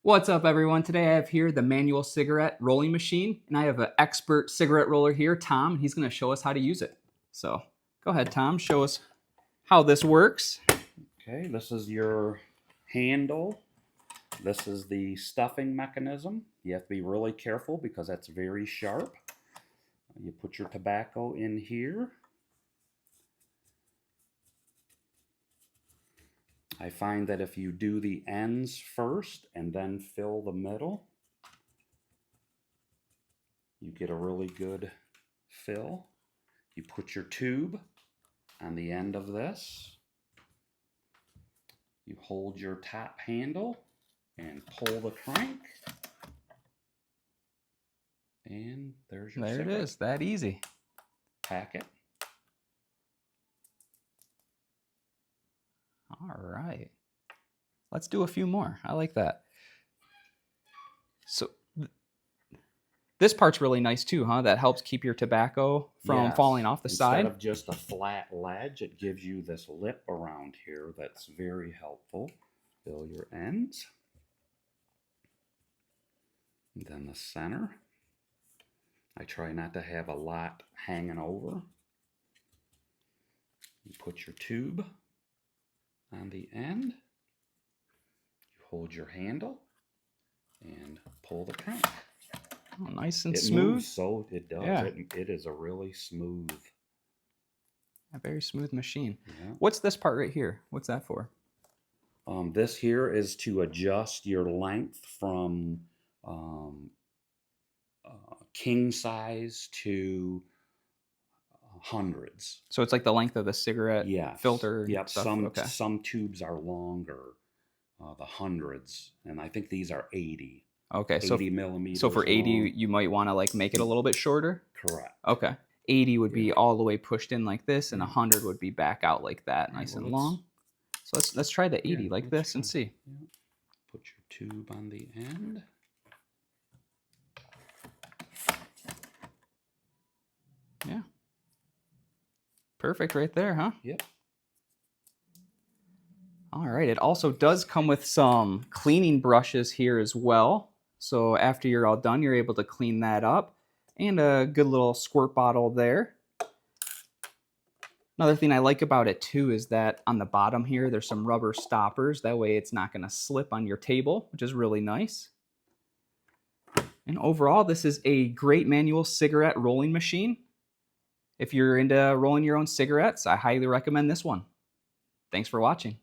What's up, everyone? Today I have here the manual cigarette rolling machine, and I have an expert cigarette roller here, Tom, and he's going to show us how to use it. So go ahead, Tom, show us how this works. Okay, this is your handle. This is the stuffing mechanism. You have to be really careful because that's very sharp. You put your tobacco in here. I find that if you do the ends first and then fill the middle, you get a really good fill. You put your tube on the end of this. You hold your top handle and pull the crank. And there's your cigarette. It is, that easy. Pack it. All right. Let's do a few more. I like that. So this part's really nice too, huh? That helps keep your tobacco from falling off the side. Instead of just a flat ledge, it gives you this lip around here that's very helpful. Fill your ends. And then the center. I try not to have a lot hanging over. You put your tube on the end. You hold your handle and pull the crank. Oh, nice and smooth. Moves, so it does. Yeah. It is a really smooth. A very smooth machine. Yeah. What's this part right here? What's that for? This here is to adjust your length from king size to hundreds. So it's like the length of the cigarette filter. Yep. Stuff. Some tubes are longer, the hundreds, and I think these are 80. Okay, 80 millimeters. So for 80, long. you might want to like make it a little bit shorter. Correct. Okay, 80 would be all the way pushed in like this, and 100 would be back out like that, nice and long. So let's try the 80 like this and see. Yeah. Put your tube on the end. Yeah. Perfect right there, huh? Yep. All right. It also does come with some cleaning brushes here as well. So after you're all done, you're able to clean that up. And a good little squirt bottle there. Another thing I like about it too is that on the bottom here, there's some rubber stoppers. That way it's not going to slip on your table, which is really nice. And overall, this is a great manual cigarette rolling machine. If you're into rolling your own cigarettes, I highly recommend this one. Thanks for watching.